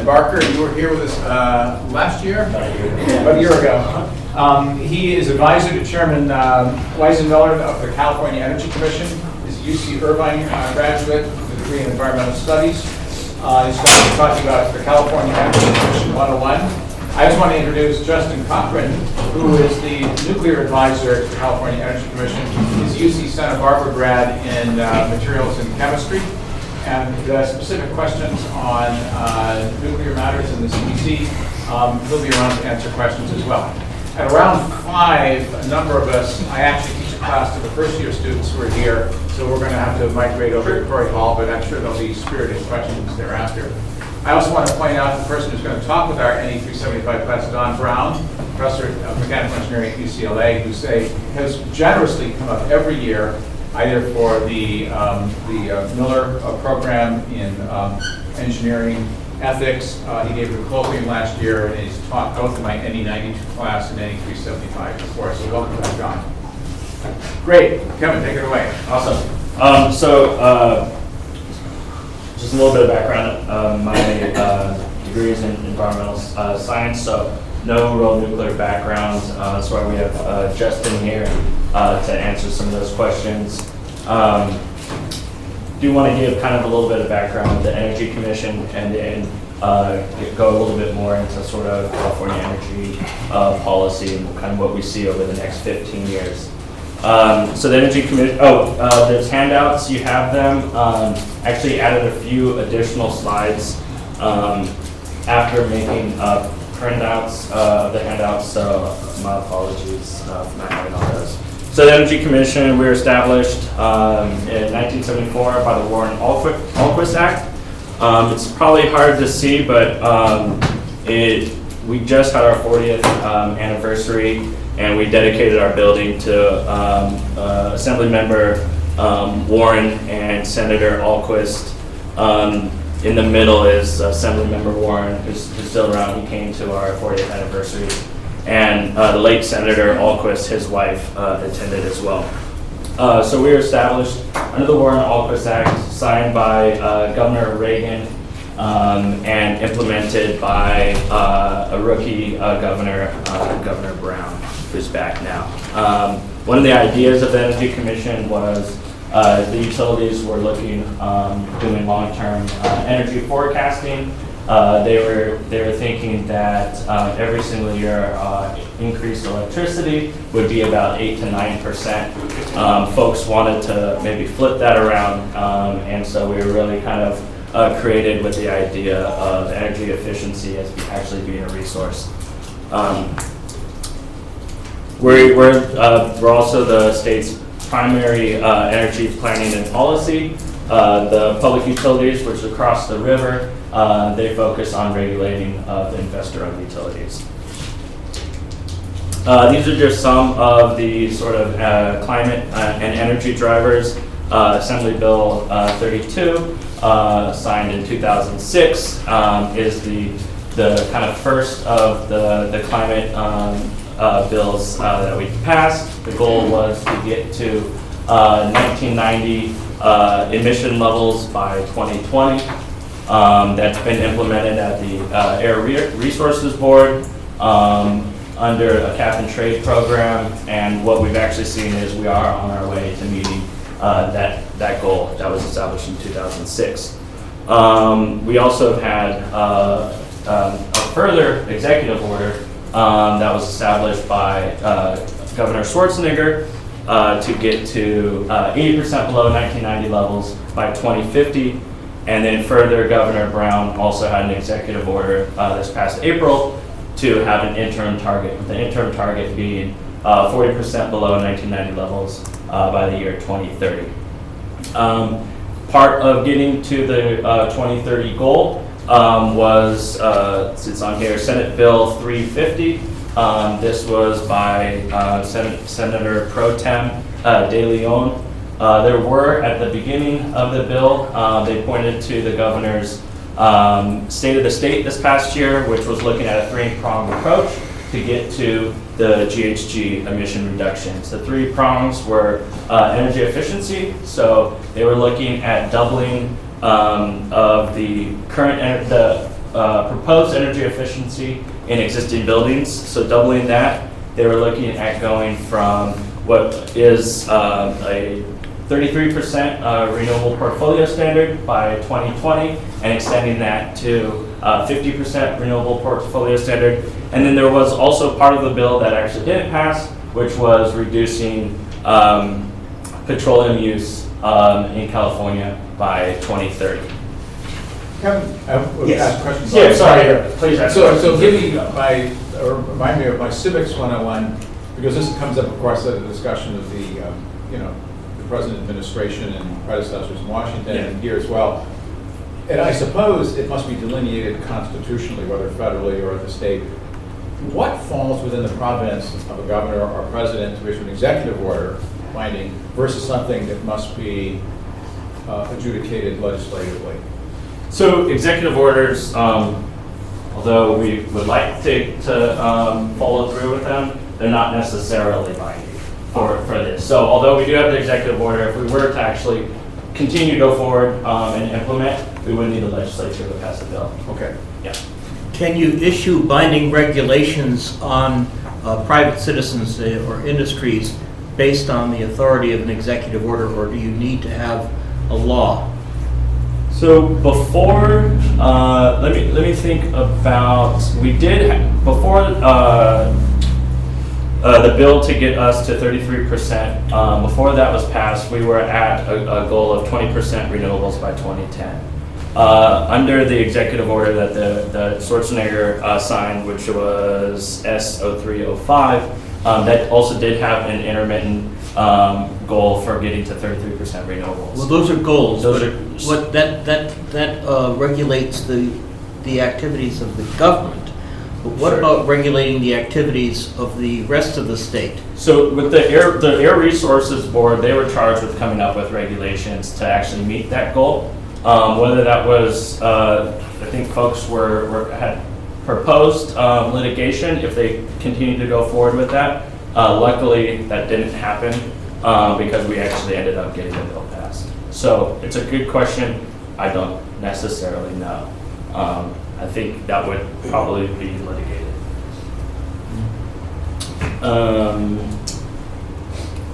Barker. You were here with us last year? About a year ago. He is advisor to Chairman Weisenmiller of the California Energy Commission. He's a UC Irvine graduate with a degree in environmental studies. He's going to be talking about the California Energy Commission 101. I just want to introduce Justin Cochran, who is the nuclear advisor to the California Energy Commission. He's a UC Santa Barbara grad in materials and chemistry. And specific questions on nuclear matters in the CPC, he'll be around to answer questions as well. At around 5, a number of us, I actually teach a class to the first year students who are here, so we're going to have to migrate over to Corey Hall, but I'm sure there'll be spirited questions thereafter. I also want to point out the person who's going to talk with our NE 375 class, Don Brown, professor of mechanical engineering at UCLA, who has generously come up every year either for the Miller program in engineering ethics. He gave the colloquium last year, and he's taught both in my NE 92 class and NE 375 before. So welcome to John. Great. Kevin, take it away. Awesome. Just a little bit of background. My degree is in environmental science, so no real nuclear background. That's why we have Justin here to answer some of those questions. Do want to give kind of a little bit of background to the Energy Commission and then go a little bit more into sort of California energy policy and kind of what we see over the next 15 years. So the Energy Commission, there's handouts, you have them. Actually added a few additional slides after making printouts of the handouts, so my apologies for not having all those. So the Energy Commission, we were established in 1974 by the Warren-Alquist Act. It's probably hard to see, but we just had our 40th anniversary, and we dedicated our building to Assembly Member Warren and Senator Alquist. In the middle is Assemblymember Warren, who's still around. He came to our 40th anniversary. And the late Senator Alquist, his wife, attended as well. So we were established under the Warren-Alquist Act, signed by Governor Reagan and implemented by a rookie governor, Governor Brown, who's back now. One of the ideas of the Energy Commission was the utilities were looking, doing long-term energy forecasting. They were thinking that every single year increased electricity would be about 8 to 9%. Folks wanted to maybe flip that around, and so we were really kind of created with the idea of energy efficiency as actually being a resource. We're also the state's primary energy planning and policy. The public utilities, which is across the river, they focus on regulating the investor-owned utilities. These are just some of the sort of climate and energy drivers. Assembly Bill 32, signed in 2006, is the kind of first of the climate bills that we passed. The goal was to get to 1990 emission levels by 2020. That's been implemented at the Air Resources Board under a cap and trade program, and what we've actually seen is we are on our way to meeting that goal that was established in 2006. We also have had a further executive order that was established by Governor Schwarzenegger to get to 80% below 1990 levels by 2050. And then further, Governor Brown also had an executive order this past April to have an interim target, the interim target being 40% below 1990 levels by the year 2030. Part of getting to the 2030 goal was, it's on here, Senate Bill 350. This was by Senator Pro Tem De Leon. There were, at the beginning of the bill, they pointed to the governor's State of the State this past year, which was looking at a 3-pronged approach to get to the GHG emission reductions. The 3 prongs were energy efficiency, so they were looking at doubling of the current proposed energy efficiency in existing buildings. So doubling that, they were looking at going from what is a 33% renewable portfolio standard by 2020 and extending that to 50% renewable portfolio standard. And then there was also part of the bill that actually didn't pass, which was reducing petroleum use in California by 2030. Kevin, I would Yes. ask questions. Yeah, sorry, please ask. So give me or remind me of my Civics 101, because this comes up, of course, at the discussion of the, the present administration and predecessors in Washington Yeah. and here as well. And I suppose it must be delineated constitutionally, whether federally or at the state. What falls within the province of a governor or president to issue an executive order binding versus something that must be adjudicated legislatively? So executive orders, although we would like to follow through with them, they're not necessarily binding for this. So although we do have the executive order, if we were to actually continue to go forward and implement, we would need the legislature to pass the bill. Okay. Yeah. Can you issue binding regulations on private citizens or industries based on the authority of an executive order, or do you need to have a law? So before, let me think about. We did before the bill to get us to 33%. Before that was passed, we were at a goal of 20% renewables by 2010. Under the executive order that the Schwarzenegger signed, which was S0305, that also did have an intermittent goal for getting to 33% renewables. Well, those are goals. Those but are- what that regulates the activities of the government. But what Sure. about regulating the activities of the rest of the state? So with the Air Resources Board, they were charged with coming up with regulations to actually meet that goal. Whether that was, I think folks had proposed litigation if they continued to go forward with that. Luckily, that didn't happen because we actually ended up getting the bill passed. So it's a good question. I don't necessarily know. I think that would probably be litigated.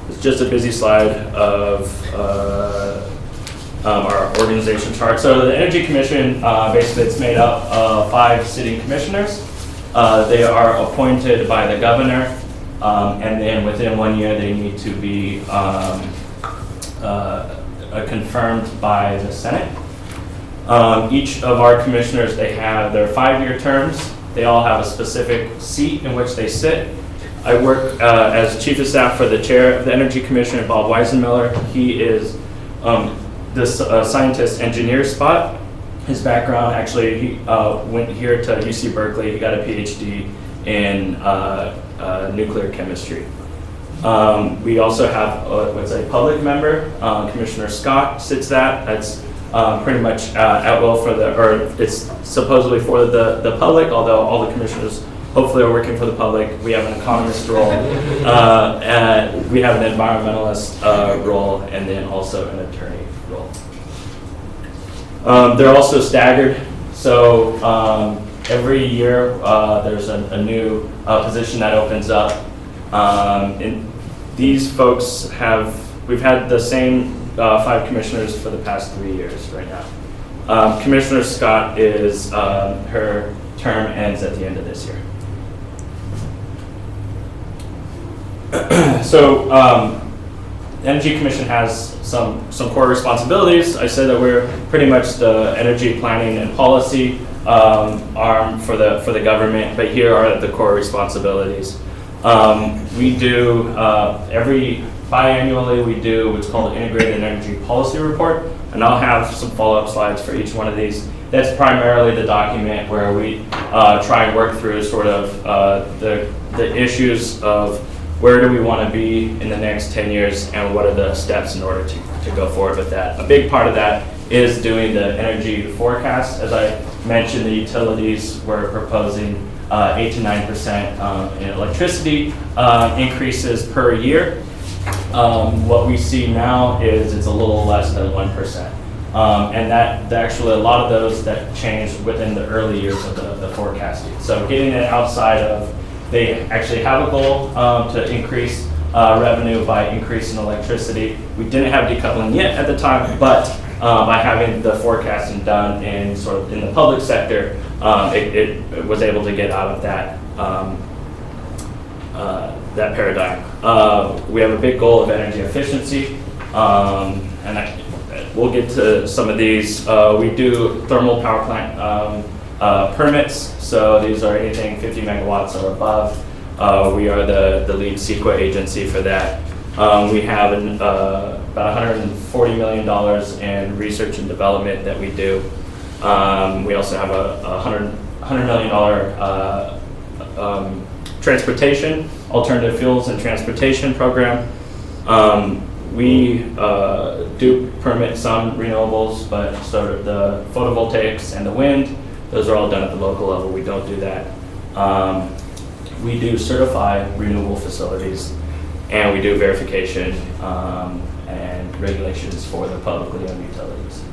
It's just a busy slide of our organization chart. So the Energy Commission, basically it's made up of 5 sitting commissioners. They are appointed by the governor, and then within 1 year they need to be confirmed by the Senate. Each of our commissioners, they have their 5-year terms. They all have a specific seat in which they sit. I work as chief of staff for the chair of the Energy Commission, Bob Weisenmiller. He is this scientist engineer spot. His background, actually, he went here to UC Berkeley. He got a PhD in nuclear chemistry. We also have what's a public member, Commissioner Scott sits that. That's pretty much at will for it's supposedly for the public, although all the commissioners hopefully are working for the public. We have an economist role, and we have an environmentalist role, and then also an attorney role. They're also staggered, so every year there's a new position that opens up. And these folks we've had the same 5 commissioners for the past 3 years right now. Commissioner Scott her term ends at the end of this year. So the Energy Commission has some core responsibilities. I said that we're pretty much the energy planning and policy arm for the government, but here are the core responsibilities. We do biannually we do what's called an integrated energy policy report, and I'll have some follow-up slides for each one of these. That's primarily the document where we try and work through sort of the issues of where do we want to be in the next 10 years and what are the steps in order to go forward with that. A big part of that is doing the energy forecast. As I mentioned, the utilities were proposing 8 to 9% in electricity increases per year. What we see now is it's a little less than 1%. And that actually, a lot of those that changed within the early years of the forecasting. So getting it outside of, they actually have a goal to increase revenue by increasing electricity. We didn't have decoupling yet at the time, but by having the forecasting done in sort of in the public sector, it was able to get out of that that paradigm. We have a big goal of energy efficiency, and we'll get to some of these. We do thermal power plant permits, so these are anything 50 megawatts or above. We are the lead CEQA agency for that. We have about $140 million in research and development that we do. We also have a $100 million transportation, alternative fuels and transportation program. We do permit some renewables, but sort of the photovoltaics and the wind, those are all done at the local level. We don't do that. We do certify renewable facilities, and we do verification and regulations for the publicly owned utilities.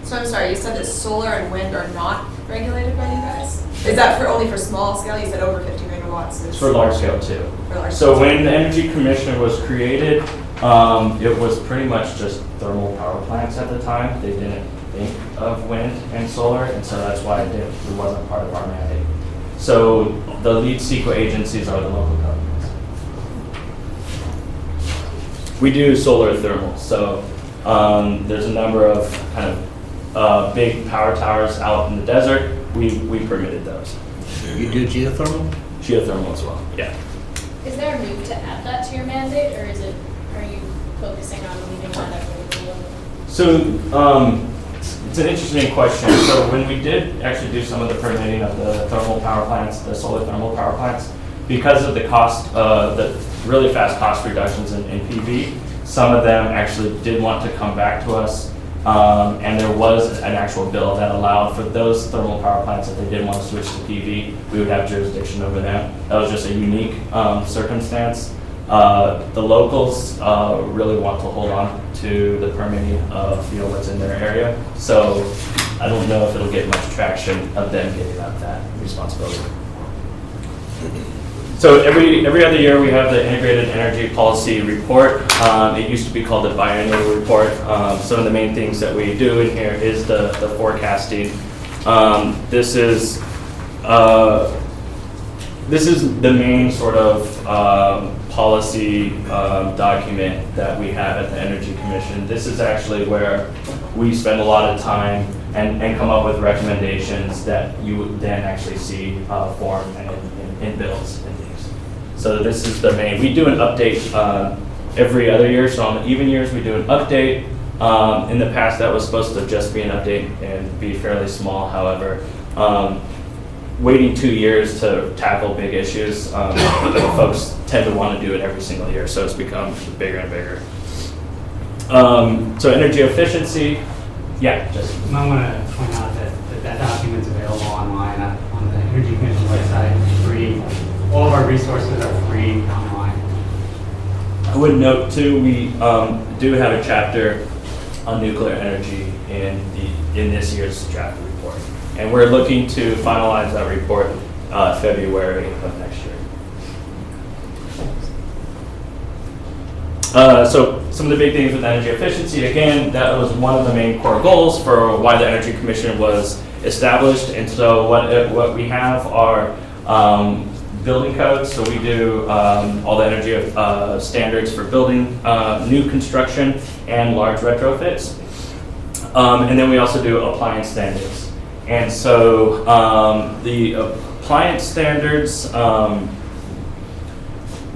So I'm sorry, you said that solar and wind are not regulated by you guys? Is that only for small scale? You said over 50 megawatts. It's for large scale too. For large So scale. when the Energy Commission was created, it was pretty much just thermal power plants at the time. They didn't think of wind and solar, and so that's why it wasn't part of our mandate. So the lead CEQA agencies are the local governments. We do solar thermal, so there's a number of kind of big power towers out in the desert. We permitted those. You do geothermal? Geothermal as well, yeah. Is there a move to add that to your mandate, or are you focusing on leaving that at renewable? So it's an interesting question. So when we did actually do some of the permitting of the thermal power plants, the solar thermal power plants, because of the cost, the really fast cost reductions in PV, some of them actually did want to come back to us. And there was an actual bill that allowed for those thermal power plants, if they did want to switch to PV, we would have jurisdiction over them. That was just a unique circumstance. The locals really want to hold on to the permitting of what's in their area. So I don't know if it'll get much traction of them getting out that responsibility. So every other year we have the Integrated Energy Policy Report. It used to be called the Biennial Report. Some of the main things that we do in here is the forecasting. This is the main sort of policy document that we have at the Energy Commission. This is actually where we spend a lot of time and come up with recommendations that you would then actually see form in bills and things. So this is the main. We do an update every other year. So on the even years, we do an update. In the past, that was supposed to just be an update and be fairly small. However, waiting 2 years to tackle big issues, folks tend to want to do it every single year, so it's become bigger and bigger. So energy efficiency, yeah, just. I want to point out that document's available online on the Energy Commission website. It's free. All of our resources are free online. I would note too, we do have a chapter on nuclear energy in this year's draft report. And we're looking to finalize that report February of next year. So some of the big things with energy efficiency, again, that was one of the main core goals for why the Energy Commission was established. And so what we have are building codes. So we do all the energy standards for building new construction and large retrofits. And then we also do appliance standards. And so the appliance standards,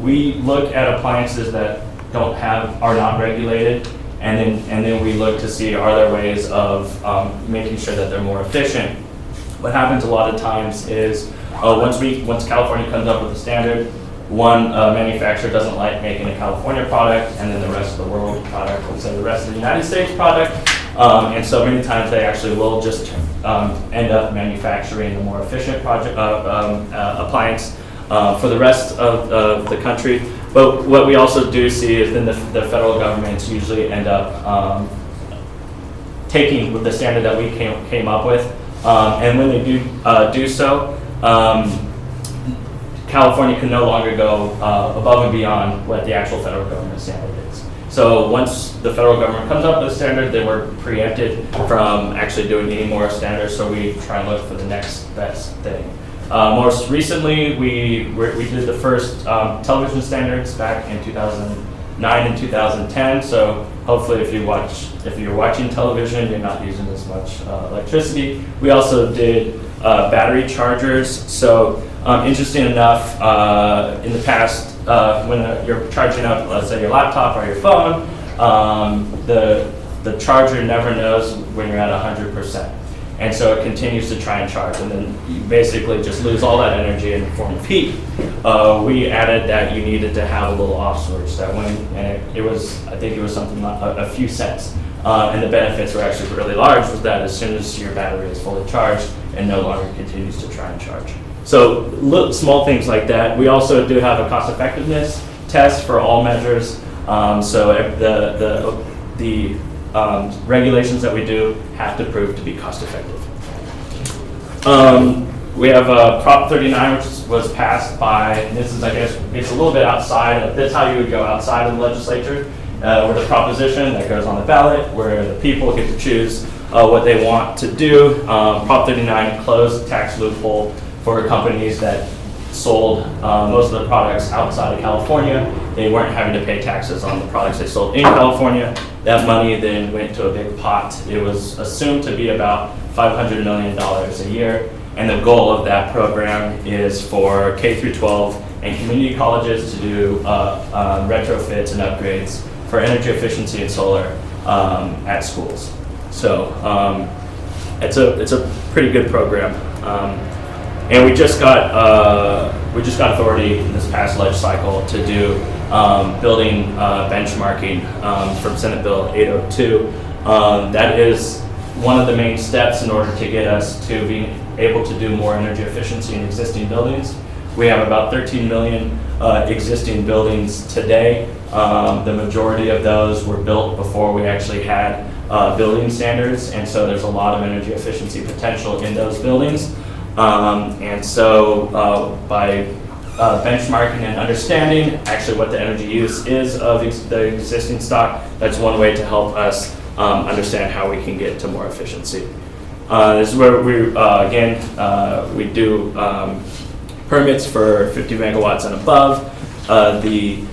we look at appliances that are not regulated, and then we look to see, are there ways of making sure that they're more efficient. What happens a lot of times is once California comes up with a standard, one manufacturer doesn't like making a California product, and then the rest of the world product, let's say the rest of the United States product. And so many times they actually will just end up manufacturing a more efficient appliance for the rest of the country. But what we also do see is then the federal governments usually end up taking with the standard that we came up with. And when they do so, California can no longer go above and beyond what the actual federal government standard is. So once the federal government comes up with a standard, they were preempted from actually doing any more standards, so we try and look for the next best thing. Most recently, we did the first television standards back in 2009 and 2010. So hopefully, if you're watching television, you're not using as much electricity. We also did battery chargers. So interesting enough, in the past, when you're charging up, let's say your laptop or your phone, the charger never knows when you're at 100%. And so it continues to try and charge, and then you basically just lose all that energy in the form of heat. We added that you needed to have a little off switch that when, and it was, I think it was something like a few cents. And the benefits were actually really large, was that as soon as your battery is fully charged, it no longer continues to try and charge. So little, small things like that. We also do have a cost effectiveness test for all measures. So the regulations that we do have to prove to be cost effective. We have Prop 39, which was passed by, and this is, I guess, it's a little bit outside. That's how you would go outside of the legislature, with a proposition that goes on the ballot, where the people get to choose what they want to do. Prop 39 closed the tax loophole for companies that sold most of the products outside of California. They weren't having to pay taxes on the products they sold in California. That money then went to a big pot. It was assumed to be about $500 million a year. And the goal of that program is for K through 12 and community colleges to do retrofits and upgrades for energy efficiency and solar at schools. So it's a pretty good program. And we just got authority in this past leg cycle to do building benchmarking from Senate Bill 802. That is one of the main steps in order to get us to being able to do more energy efficiency in existing buildings. We have about 13 million existing buildings today. The majority of those were built before we actually had building standards, and so there's a lot of energy efficiency potential in those buildings. And so by benchmarking and understanding actually what the energy use is of the existing stock, that's one way to help us understand how we can get to more efficiency. This is where we, we do permits for 50 megawatts and above. The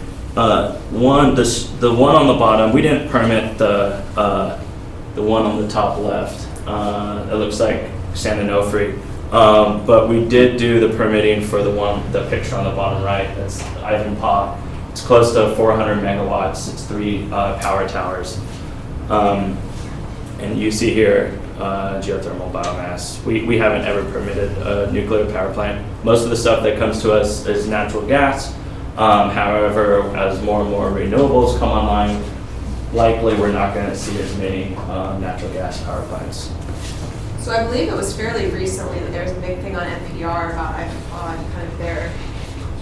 one on the bottom, we didn't permit the one on the top left. It looks like San Onofre. But we did do the permitting for the picture on the bottom right. That's Ivanpah. It's close to 400 megawatts. It's 3 power towers. And you see here geothermal biomass. We haven't ever permitted a nuclear power plant. Most of the stuff that comes to us is natural gas. However, as more and more renewables come online, likely we're not going to see as many natural gas power plants. So I believe it was fairly recently that there was a big thing on NPR about kind of their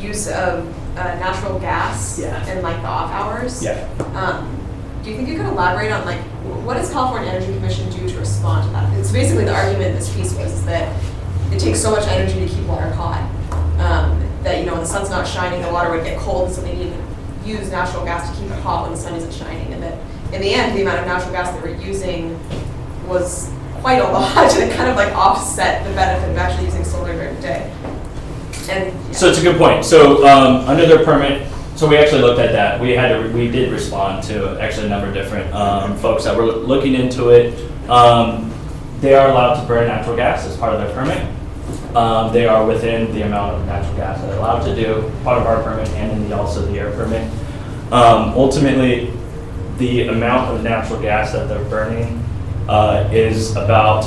use of natural gas and like the off hours. Yeah. Do you think you could elaborate on like what does California Energy Commission do to respond to that? It's basically the argument in this piece was that it takes so much energy to keep water hot that when the sun's not shining, the water would get cold, so they need to use natural gas to keep it hot when the sun isn't shining. And that in the end, the amount of natural gas they were using was quite a lot, and it kind of like offset the benefit of actually using solar during the day. And So it's a good point. So under their permit, so we actually looked at that. We did respond to actually a number of different folks that were looking into it. They are allowed to burn natural gas as part of their permit. They are within the amount of natural gas that they're allowed to do, part of our permit and in also the air permit. Ultimately, the amount of natural gas that they're burning is about,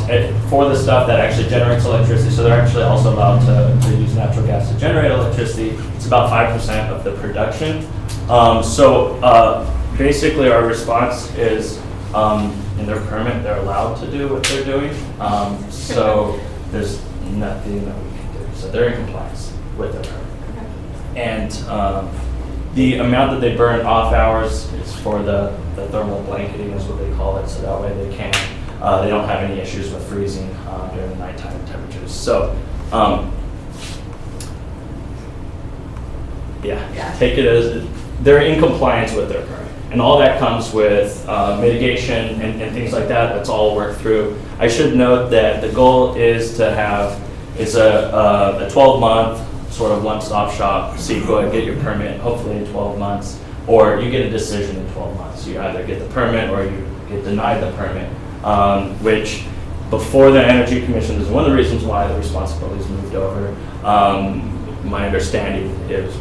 for the stuff that actually generates electricity, so they're actually also allowed to use natural gas to generate electricity, it's about 5% of the production. Basically our response is, in their permit, they're allowed to do what they're doing, so there's nothing that we can do. So they're in compliance with their permit. And the amount that they burn off hours is for the thermal blanketing is what they call it, so that way they can They don't have any issues with freezing during the nighttime temperatures. So, Yeah. take it as they're in compliance with their permit. And all that comes with mitigation and things like that. That's all worked through. I should note that the goal is to have, it's a 12-month sort of one-stop shop. So you go and get your permit, hopefully in 12 months, or you get a decision in 12 months. You either get the permit or you get denied the permit, which before the Energy Commission is one of the reasons why the responsibilities moved over. My understanding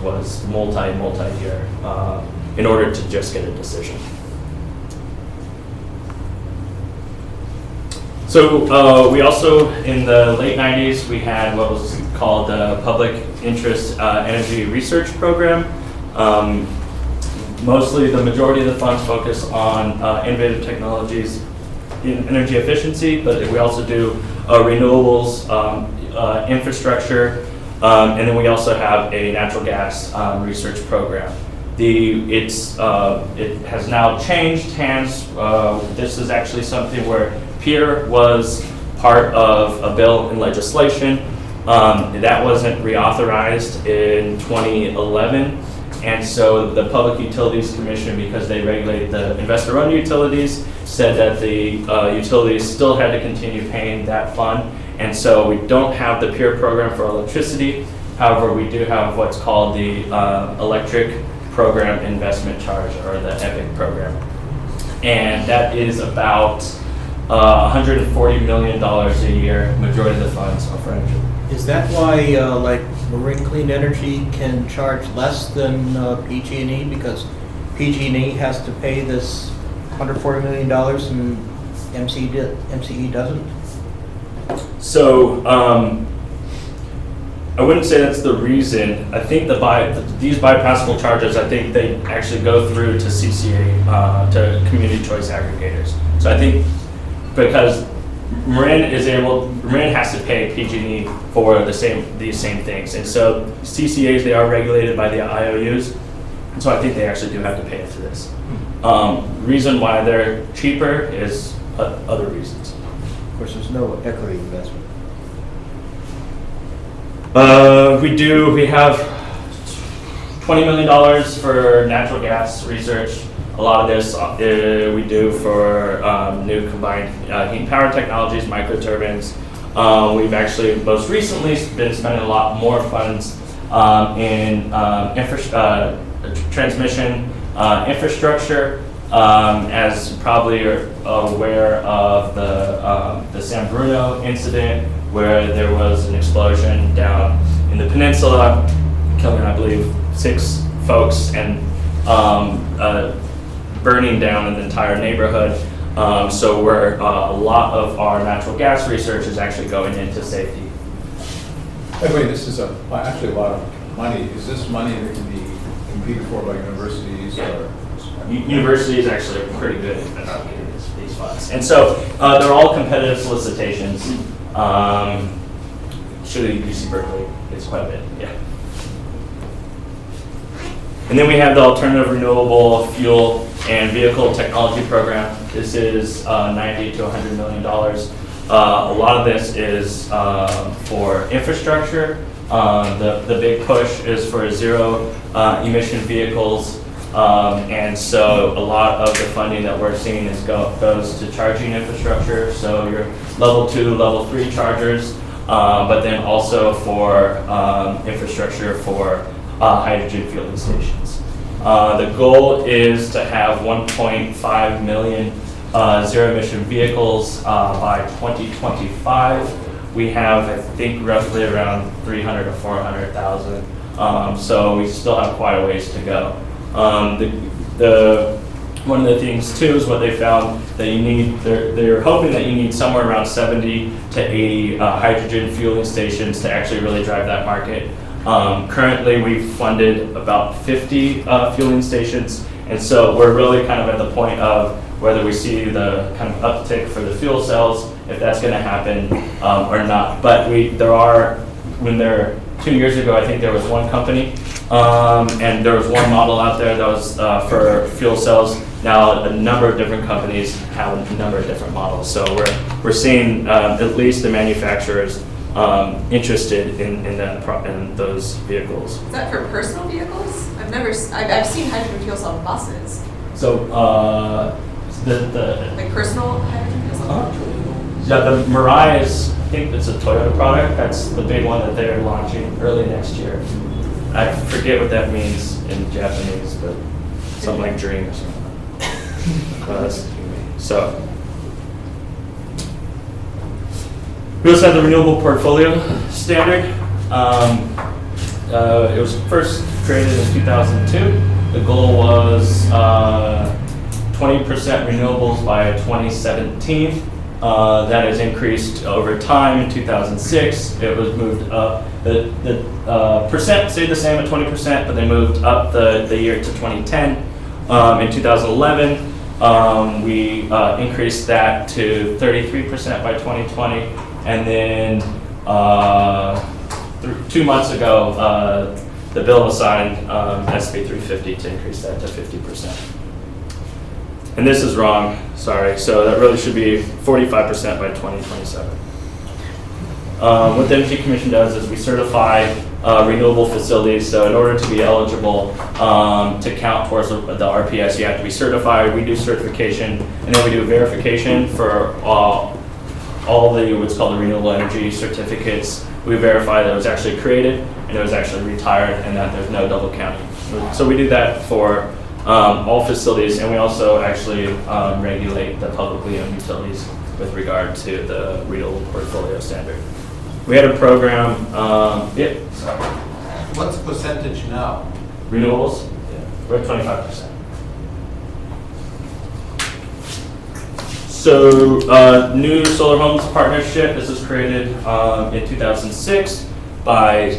was multi-year in order to just get a decision. So we also, in the late 90s, we had what was called the Public Interest Energy Research Program. Mostly the majority of the funds focus on innovative technologies in energy efficiency, but we also do renewables, infrastructure, and then we also have a natural gas research program. It has now changed hands. This is actually something where PEER was part of a bill in legislation. That wasn't reauthorized in 2011. And so the Public Utilities Commission, because they regulate the investor-run utilities, said that the utilities still had to continue paying that fund. And so we don't have the PEER program for electricity. However, we do have what's called the Electric Program Investment Charge, or the EPIC program. And that is about $140 million a year. Majority of the funds are for energy. Is that why, like, Marine Clean Energy can charge less than PG&E, because PG&E has to pay this $140 million and MCE doesn't? So I wouldn't say that's the reason. I think these bypassable charges, I think they actually go through to CCA, to community choice aggregators. So I think because Marin has to pay PG&E for these same things, and so CCAs, they are regulated by the IOUs, and so I think they actually do have to pay into this. Reason why they're cheaper is other reasons. Of course, there's no equity investment. We have $20 million for natural gas research. A lot of this we do for new combined heat and power technologies, microturbines. We've actually most recently been spending a lot more funds in transmission infrastructure. As you probably are aware of the San Bruno incident, where there was an explosion down in the peninsula, killing, I believe, 6 folks and burning down an entire neighborhood. So where a lot of our natural gas research is actually going into safety. By the way, this is actually a lot of money. Is this money that can be competed for by universities or? Universities actually are pretty good at allocating these funds. And so they're all competitive solicitations. Actually, UC Berkeley is quite a bit, yeah. And then we have the Alternative Renewable Fuel and Vehicle Technology Program. This is $90 to $100 million. A lot of this is for infrastructure. The big push is for zero emission vehicles. And so a lot of the funding that we're seeing goes to charging infrastructure. So your level 2, level 3 chargers, but then also for infrastructure for hydrogen fueling stations. The goal is to have 1.5 million zero emission vehicles by 2025. We have, I think, roughly around 300 to 400,000. So we still have quite a ways to go. One of the things too is what they found that you need. They're hoping that you need somewhere around 70 to 80 hydrogen fueling stations to actually really drive that market. Currently, we've funded about 50 fueling stations, and so we're really kind of at the point of whether we see the kind of uptick for the fuel cells, if that's going to happen or not. But when 2 years ago, I think there was one company, and there was one model out there that was for fuel cells Now, a number of different companies have a number of different models. So we're seeing at least the manufacturers interested in those vehicles. Is that for personal vehicles? I've seen hydrogen fuel cell buses, So the like personal hydrogen fuel cell. yeah, the Mirai is, I think it's a Toyota product. That's the big one that they're launching early next year. I forget what that means in Japanese, but something like dream or something. So we also have the renewable portfolio standard. It was first created in 2002. The goal was 20% renewables by 2017. That has increased over time. In 2006, it was moved up. The percent stayed the same at 20%, but they moved up the year to 2010. In 2011, we increased that to 33% by 2020, and then 2 months ago, the bill was signed, SB 350, to increase that to 50%. And this is wrong, sorry. So that really should be 45% by 2027. What the Energy Commission does is we certify renewable facilities. So in order to be eligible to count towards the RPS, you have to be certified. We do certification, and then we do verification for all the what's called the renewable energy certificates. We verify that it was actually created and it was actually retired, and that there's no double counting. So we do that for all facilities, and we also actually regulate the publicly owned utilities with regard to the renewable portfolio standard. We had a program, What's the percentage now? renewables, we're at 25%. So, new solar homes partnership, this was created in 2006 by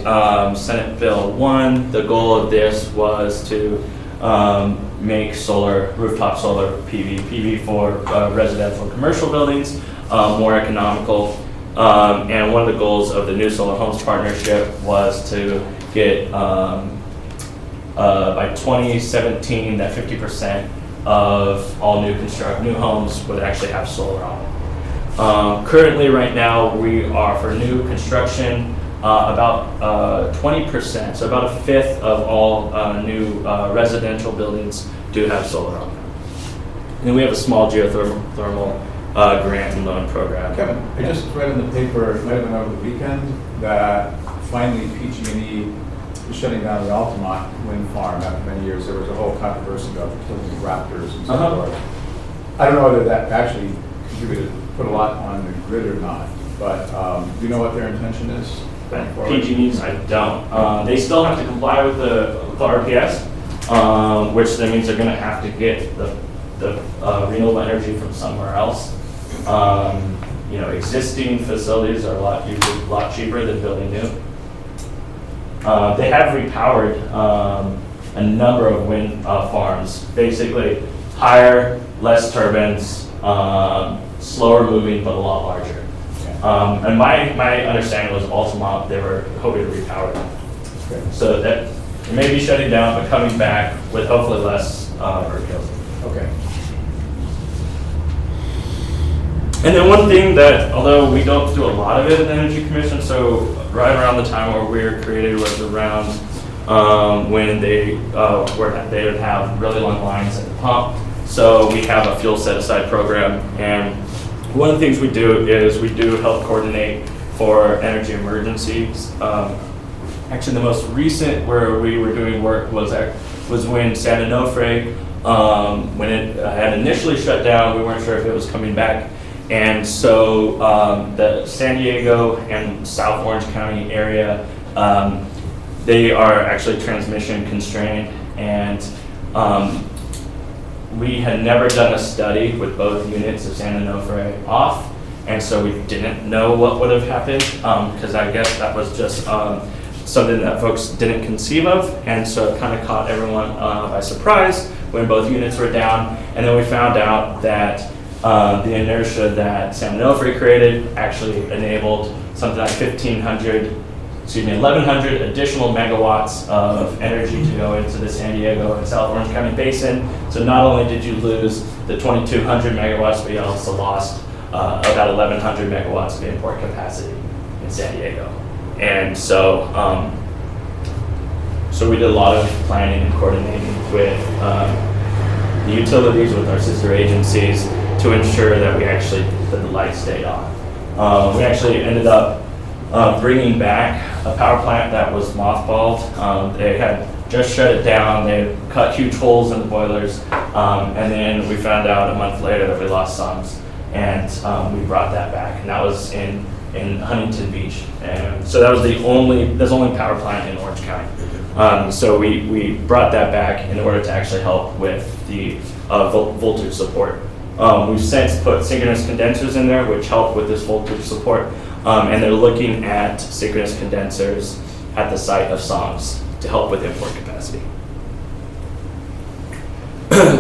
Senate Bill 1. The goal of this was to make rooftop solar PV for residential and commercial buildings more economical. And one of the goals of the new solar homes partnership was to get by 2017 that 50% of all new homes would actually have solar on it. Currently, right now, we are for new construction about 20%, so about a fifth of all new residential buildings do have solar on them. And then we have a small geothermal grant and loan program. Kevin, I just read in the paper, it might have been over the weekend, that finally PG&E is shutting down the Altamont wind farm after many years. There was a whole controversy about the killing of raptors and so forth. I don't know whether that actually contributed, put a lot on the grid or not, but do you know what their intention is? PG&Es, I don't. They still have to comply with the RPS, which then means they're going to have to get the renewable energy from somewhere else. Existing facilities are usually a lot cheaper than building new. They have repowered a number of wind farms, basically higher, less turbines, slower moving, but a lot larger. And my understanding was Altamont, they were hoping to repower them. Okay. So that it may be shutting down, but coming back with hopefully less bird kills. Okay. And then one thing that, although we don't do a lot of it in the Energy Commission, so right around the time where we were created was around when they would have really long lines at the pump. So we have a fuel set aside program, and one of the things we do is we do help coordinate for energy emergencies. Actually, the most recent where we were doing work was when San Onofre, when it had initially shut down, we weren't sure if it was coming back. And so the San Diego and South Orange County area, they are actually transmission constrained, and we had never done a study with both units of San Onofre off, and so we didn't know what would have happened, because I guess that was just something that folks didn't conceive of, and so it kind of caught everyone by surprise when both units were down. And then we found out that the inertia that San Onofre created actually enabled something like 1,500 1,100 additional megawatts of energy to go into the San Diego and South Orange County basin. So not only did you lose the 2,200 megawatts, but you also lost about 1,100 megawatts of import capacity in San Diego. And so, so we did a lot of planning and coordinating with the utilities, with our sister agencies, to ensure that that the lights stayed on. We actually ended up bringing back a power plant that was mothballed. They had just shut it down. They cut huge holes in the boilers, and then we found out a month later that we lost SUMS, and we brought that back, and that was in Huntington Beach. And so that was there's the only power plant in Orange County. So we brought that back in order to actually help with the voltage support. We've since put synchronous condensers in there, which help with this voltage support, and they're looking at synchronous condensers at the site of SOMS to help with import capacity.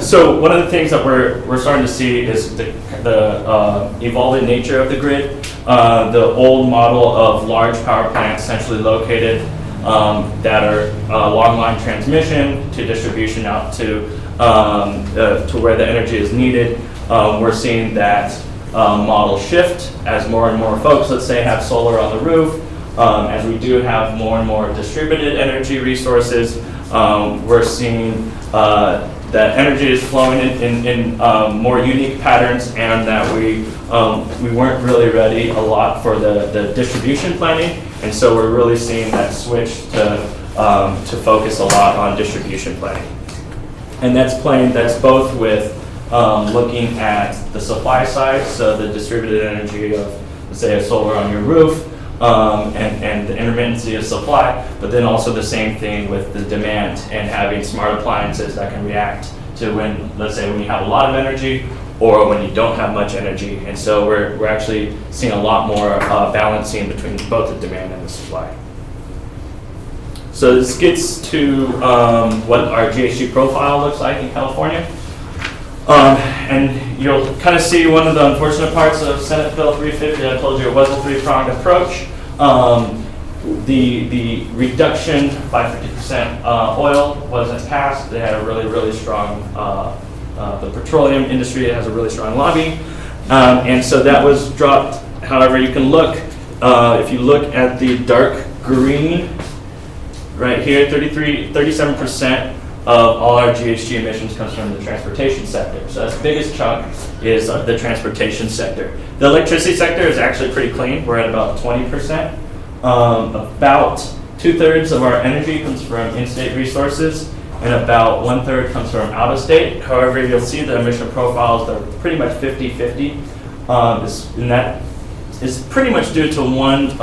So one of the things that we're starting to see is the evolving nature of the grid. The old model of large power plants centrally located that are long line transmission to distribution out to where the energy is needed. We're seeing that model shift as more and more folks, let's say, have solar on the roof. As we do have more and more distributed energy resources, we're seeing that energy is flowing in more unique patterns, and that we weren't really ready a lot for the distribution planning, and so we're really seeing that switch to focus a lot on distribution planning. And that's both with looking at the supply side, so the distributed energy of, let's say, a solar on your roof, and the intermittency of supply, but then also the same thing with the demand and having smart appliances that can react to when, let's say, when you have a lot of energy or when you don't have much energy. And so we're actually seeing a lot more balancing between both the demand and the supply. So this gets to what our GHG profile looks like in California. And you'll kind of see one of the unfortunate parts of Senate Bill 350. I told you it was a three-pronged approach. The reduction by 50% oil wasn't passed. They had a really strong, the petroleum industry has a really strong lobby. And so that was dropped. However, you can look, if you look at the dark green right here, 37% of all our GHG emissions comes from the transportation sector. So that's the biggest chunk is the transportation sector. The electricity sector is actually pretty clean. We're at about 20%. About 2/3 of our energy comes from in-state resources, and about 1/3 comes from out-of-state. However, you'll see the emission profiles, they're pretty much 50-50. And that is pretty much due to one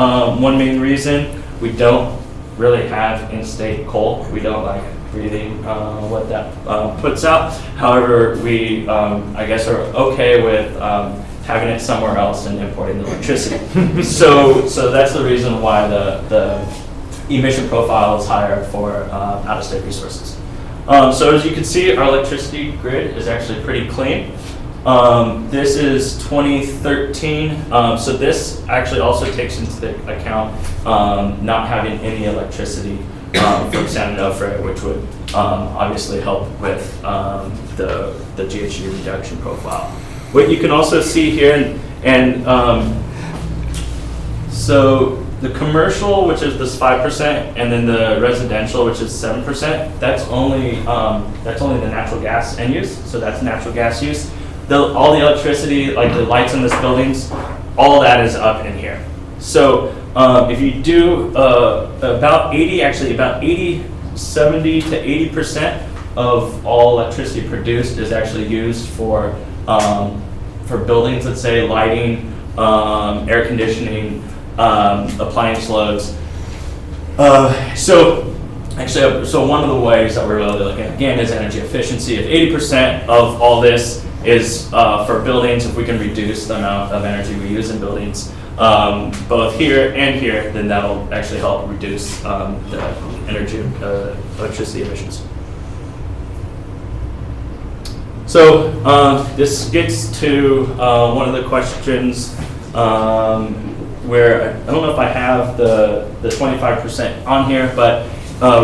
main reason. We don't really have in-state coal. We don't like breathing what that puts out. However, we, I guess, are okay with having it somewhere else and importing the electricity. So that's the reason why the emission profile is higher for out-of-state resources. So as you can see, our electricity grid is actually pretty clean. This is 2013. So this actually also takes into account not having any electricity from San Onofre, which would obviously help with the GHG reduction profile. What you can also see here, and so the commercial, which is this 5%, and then the residential, which is 7%, that's only the natural gas end use. So that's natural gas use. All the electricity, like the lights in this buildings, all that is up in here. So if you do about 70 to 80% of all electricity produced is actually used for buildings, let's say lighting, air conditioning, appliance loads. So one of the ways that we're really looking at, again, is energy efficiency. If 80% of all this is for buildings, if we can reduce the amount of energy we use in buildings, both here and here, then that'll actually help reduce the electricity emissions. So this gets to one of the questions where, I don't know if I have the 25% on here, but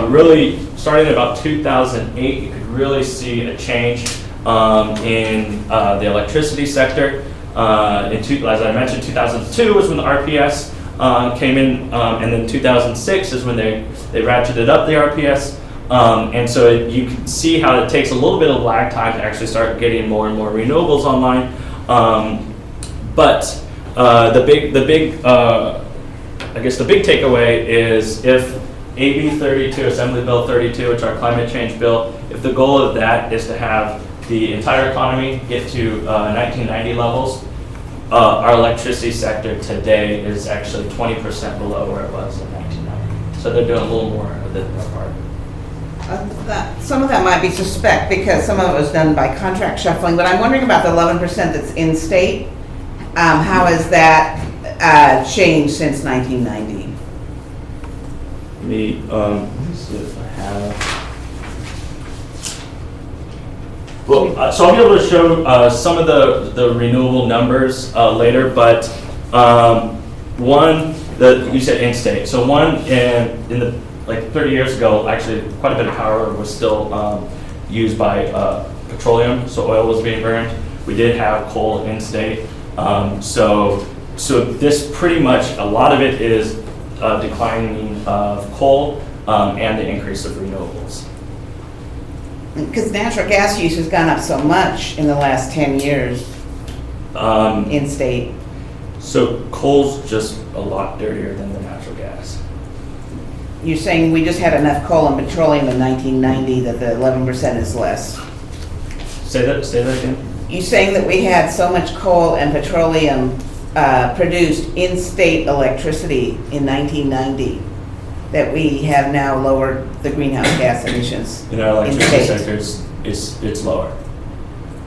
really starting at about 2008, you could really see a change in the electricity sector. As I mentioned, 2002 was when the RPS came in, and then 2006 is when they ratcheted up the RPS. And so you can see how it takes a little bit of lag time to actually start getting more and more renewables online. But the big takeaway is if AB 32, Assembly Bill 32, which is our climate change bill, if the goal of that is to have the entire economy get to 1990 levels, our electricity sector today is actually 20% below where it was in 1990. So they're doing a little more of their part. Some of that might be suspect because some of it was done by contract shuffling, but I'm wondering about the 11% that's in state. How has that changed since 1990? Let me see if I have. Well, so I'll be able to show some of the renewable numbers later, but one that you said in-state. So one in the like 30 years ago, actually quite a bit of power was still used by petroleum, so oil was being burned. We did have coal in-state. So this pretty much, a lot of it is declining of coal and the increase of renewables. Because natural gas use has gone up so much in the last 10 years in state. So coal's just a lot dirtier than the natural gas. You're saying we just had enough coal and petroleum in 1990 that the 11% is less. Say that again. You're saying that we had so much coal and petroleum produced in-state electricity in 1990 that we have now lowered the greenhouse gas emissions. In our electricity in-state. sector, it's lower.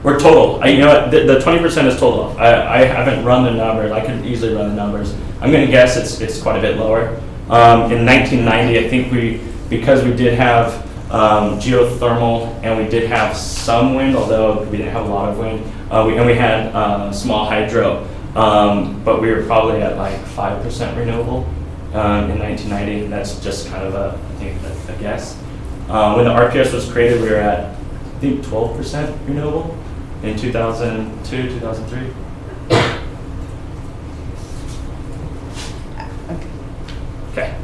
We're total. You know what? The 20% is total. I haven't run the numbers. I could easily run the numbers. I'm going to guess it's quite a bit lower. In 1990, I think because we did have geothermal and we did have some wind, although we didn't have a lot of wind, and we had small hydro, but we were probably at like 5% renewable in 1990. That's just kind of a guess. When the RPS was created, we were at, I think, 12% renewable in 2002, 2003. Okay.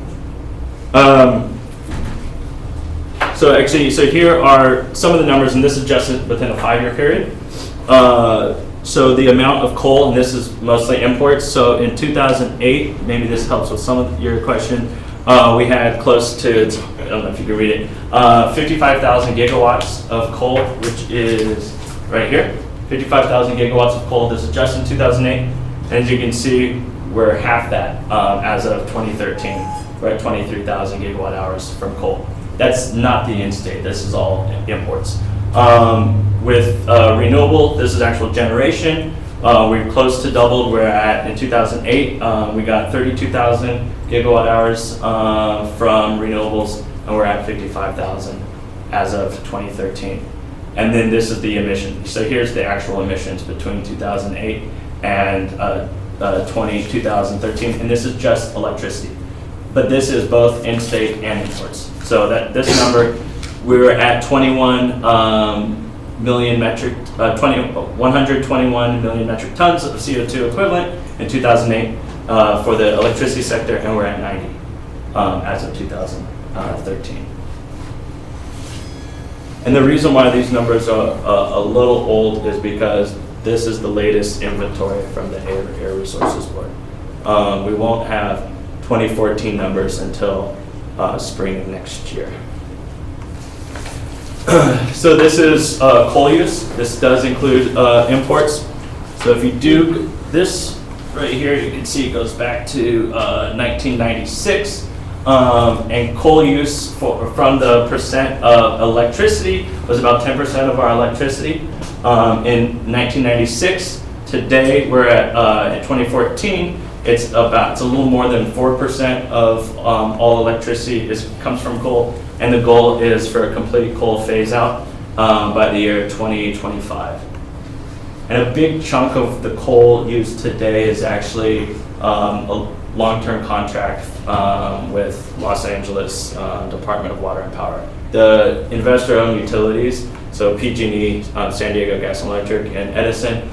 So here are some of the numbers, and this is just within a 5-year period. So the amount of coal, and this is mostly imports. So in 2008, maybe this helps with some of your question, we had close to, I don't know if you can read it, 55,000 gigawatts of coal, which is right here. 55,000 gigawatts of coal. This is just in 2008. And as you can see, we're half that as of 2013. We're at 23,000 gigawatt hours from coal. That's not the in-state. This is all imports. With renewable, this is actual generation. We're close to doubled. We're at, in 2008, we got 32,000 gigawatt hours from renewables, and we're at 55,000 as of 2013. And then this is the emission. So here's the actual emissions between 2008 and 2013, and this is just electricity. But this is both in-state and imports. So that this number, we were at 121 million metric tons of CO2 equivalent in 2008 for the electricity sector, and we're at 90 as of 2013. And the reason why these numbers are a little old is because this is the latest inventory from the Air Resources Board. We won't have 2014 numbers until spring of next year. So this is coal use. This does include imports. So if you do this right here, you can see it goes back to 1996. And coal use from the percent of electricity was about 10% of our electricity. In 1996, today we're at 2014. It's a little more than 4% of all electricity comes from coal, and the goal is for a complete coal phase out by the year 2025. And a big chunk of the coal used today is actually long-term contract with Los Angeles Department of Water and Power. The investor-owned utilities, so PG&E, San Diego Gas and Electric, and Edison,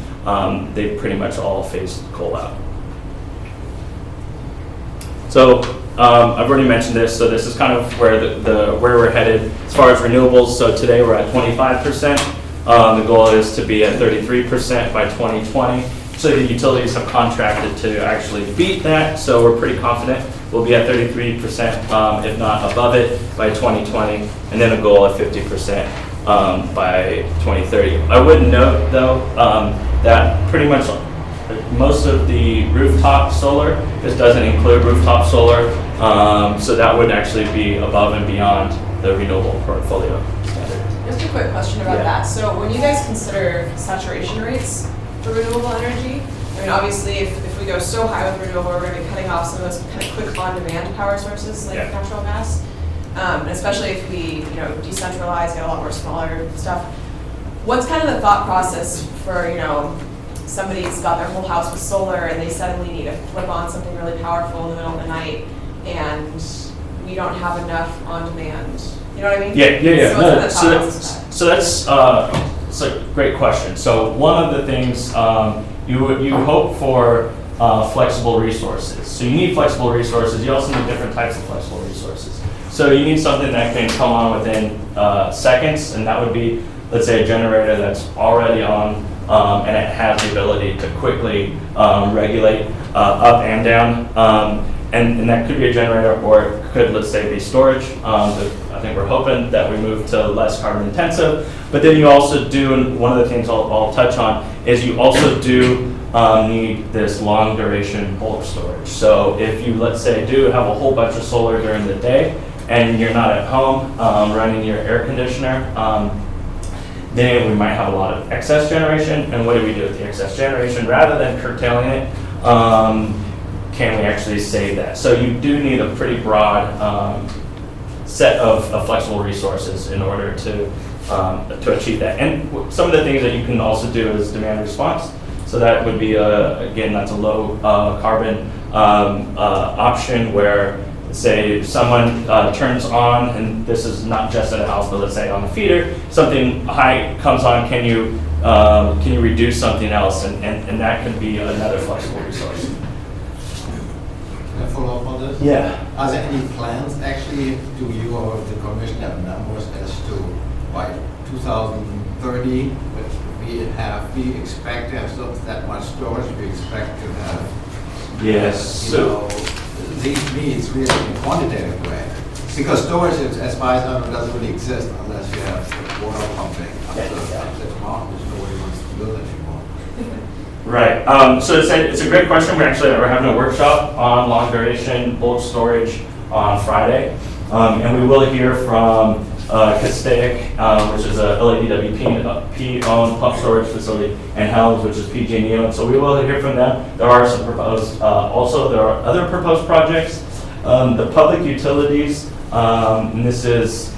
they pretty much all phased coal out. So I've already mentioned this, so this is kind of where where we're headed as far as renewables. So today we're at 25%. The goal is to be at 33% by 2020. So the utilities have contracted to actually beat that. So we're pretty confident we'll be at 33%, if not above it, by 2020, and then a goal of 50% by 2030. I would note though that pretty much most of the rooftop solar, this doesn't include rooftop solar, so that would actually be above and beyond the renewable portfolio standard. Just a quick question about Yeah. that. So when you guys consider saturation rates for renewable energy, I mean, obviously, if we go so high with renewable, we're going to be cutting off some of those kind of quick on-demand power sources like Yeah. natural gas. And especially if we, decentralize, get a lot more smaller stuff. What's kind of the thought process for, somebody's got their whole house with solar and they suddenly need to flip on something really powerful in the middle of the night and we don't have enough on demand? You know what I mean? Yeah. So what's No, the thought process of that? so that's it's a great question. So one of the things you hope for flexible resources. So you need flexible resources. You also need different types of flexible resources. So you need something that can come on within seconds, and that would be, let's say, a generator that's already on, and it has the ability to quickly regulate up and down. And that could be a generator, or it could, let's say, be storage. I think we're hoping that we move to less carbon intensive. But then you also do, and one of the things I'll touch on, is you also do need this long duration bulk storage. So if you, let's say, do have a whole bunch of solar during the day, and you're not at home running your air conditioner, then we might have a lot of excess generation. And what do we do with the excess generation? Rather than curtailing it, can we actually save that? So you do need a pretty broad set of flexible resources in order to achieve that. And some of the things that you can also do is demand response. So that would be, again, that's a low carbon option where, say, someone turns on, and this is not just at a house, but let's say on a feeder, something high comes on, can you reduce something else? And that can be another flexible resource. Can I follow up on this? Yeah. Are there any plans actually, do you or the commission have numbers as to by 2030, we expect to have that much storage, we expect to have, Yes. these needs really in a quantitative way? Because storage, as far as I know, doesn't really exist unless you have water pumping up the mountain, which nobody wants to build anymore. Right. So it's a great question. We're having a workshop on long duration bulk storage on Friday, and we will hear from Castaic, which is a LADWP owned pump storage facility, and Helms, which is PG&E owned. So we will hear from them. There are some proposed. Also, there are other proposed projects. The public utilities. And this is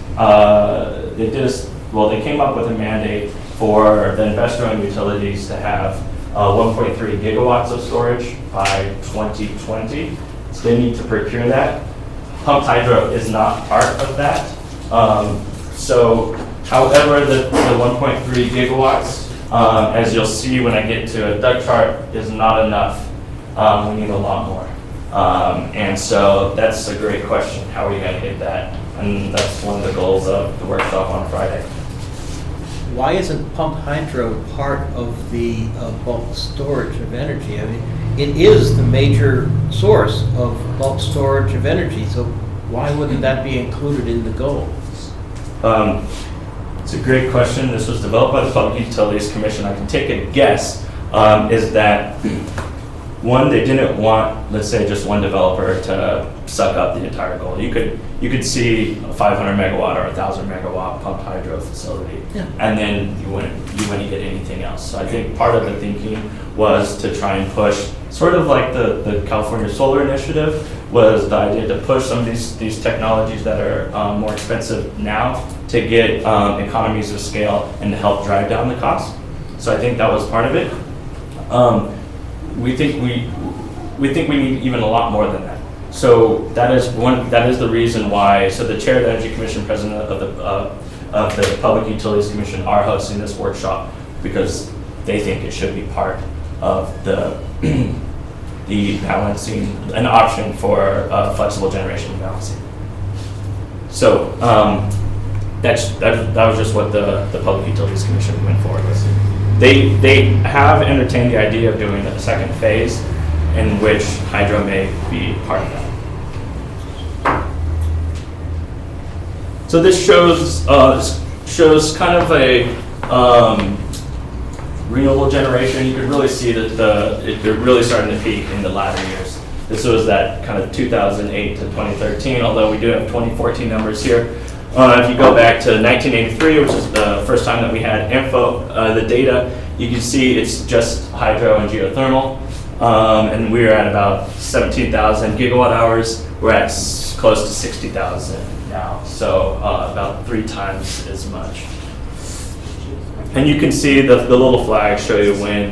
they came up with a mandate for the investor-owned utilities to have 1.3 gigawatts of storage by 2020. So they need to procure that. Pumped hydro is not part of that. However, the 1.3 gigawatts, as you'll see when I get to a duct chart, is not enough. We need a lot more. And so that's a great question. How are we going to get that? And that's one of the goals of the workshop on Friday. Why isn't pumped hydro part of the bulk storage of energy? I mean, it is the major source of bulk storage of energy, so why wouldn't that be included in the goal? It's a great question. This was developed by the Public Utilities Commission. I can take a guess, is that one, they didn't want, let's say, just one developer to suck up the entire goal. You could see a 500 megawatt or 1,000 megawatt pumped hydro facility, and then you wouldn't get anything else. So I think part of the thinking was to try and push, sort of like the California Solar Initiative, was the idea to push some of these technologies that are more expensive now to get economies of scale and to help drive down the cost. So I think that was part of it. We think we we think we need even a lot more than that. So that is the reason why, so the chair of the Energy Commission, president of the Public Utilities Commission are hosting this workshop because they think it should be part of the balancing, an option for flexible generation balancing. So that was just what the Public Utilities Commission went forward with. They have entertained the idea of doing a second phase in which hydro may be part of that. So this shows kind of a renewable generation. You can really see that they're really starting to peak in the latter years. This was that kind of 2008 to 2013, although we do have 2014 numbers here. If you go back to 1983, which is the first time that we had the data, you can see it's just hydro and geothermal. And we're at about 17,000 gigawatt hours. We're at close to 60,000 now, so about 3 times as much. And you can see the little flags show you when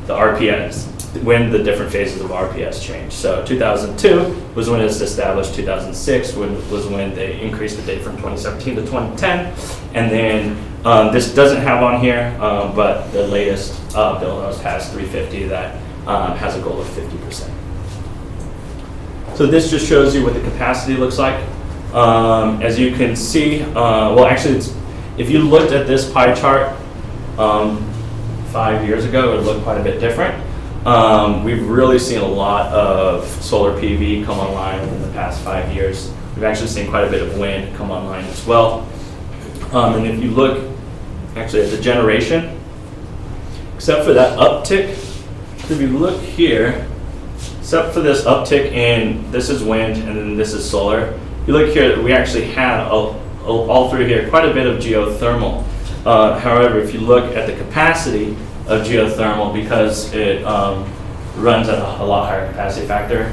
the RPS, when the different phases of RPS change. So 2002 was when it was established. 2006 was when they increased the date from 2017 to 2010. And then this doesn't have on here, but the latest bill that was passed, 350, that has a goal of 50%. So this just shows you what the capacity looks like. As you can see, well, actually, if you looked at this pie chart 5 years ago, it would look quite a bit different. We've really seen a lot of solar PV come online within the past 5 years. We've actually seen quite a bit of wind come online as well. And if you look actually at the generation, except for that uptick, if you look here, except for this uptick in, this is wind and then this is solar, if you look here, we actually had all through here quite a bit of geothermal. However, if you look at the capacity of geothermal, because it runs at a lot higher capacity factor,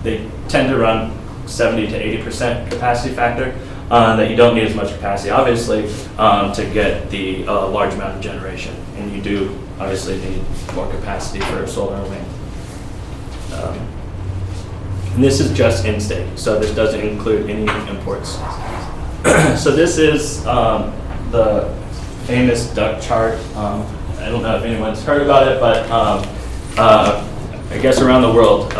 they tend to run 70 to 80% capacity factor, that you don't need as much capacity, obviously, to get the large amount of generation. And you do obviously need more capacity for solar and wind. And this is just in-state, so this doesn't include any imports. So this is the famous duck chart. I don't know if anyone's heard about it, but I guess around the world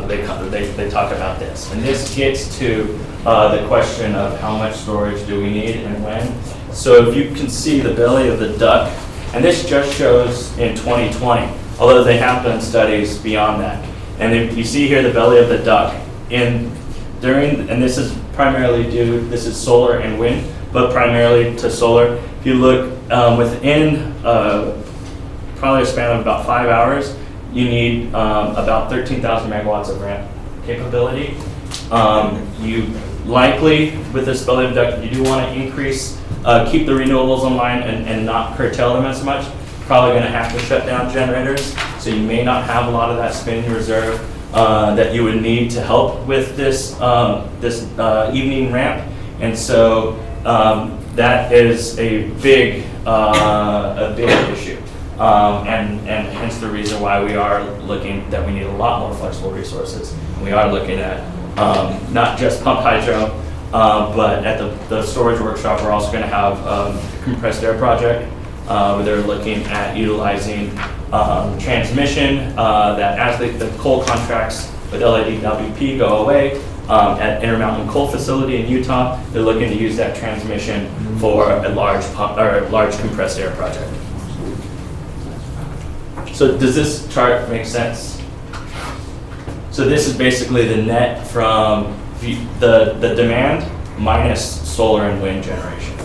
they talk about this. And this gets to the question of how much storage do we need and when. So if you can see the belly of the duck, and this just shows in 2020, although they have done studies beyond that. And if you see here the belly of the duck, and this is primarily this is solar and wind, but primarily to solar. If you look within probably a span of about 5 hours, you need about 13,000 megawatts of ramp capability. You likely, with this belly of duck, you do want to increase, keep the renewables online and not curtail them as much. Probably going to have to shut down generators, so you may not have a lot of that spinning reserve that you would need to help with this evening ramp. And so that is a big issue. And hence the reason why we are looking that we need a lot more flexible resources. We are looking at not just pumped hydro, but at the storage workshop, we're also going to have a compressed air project where they're looking at utilizing transmission that as the coal contracts with LADWP go away at Intermountain Coal Facility in Utah, they're looking to use that transmission for a large compressed air project. So does this chart make sense? So this is basically the net from the demand minus solar and wind generation.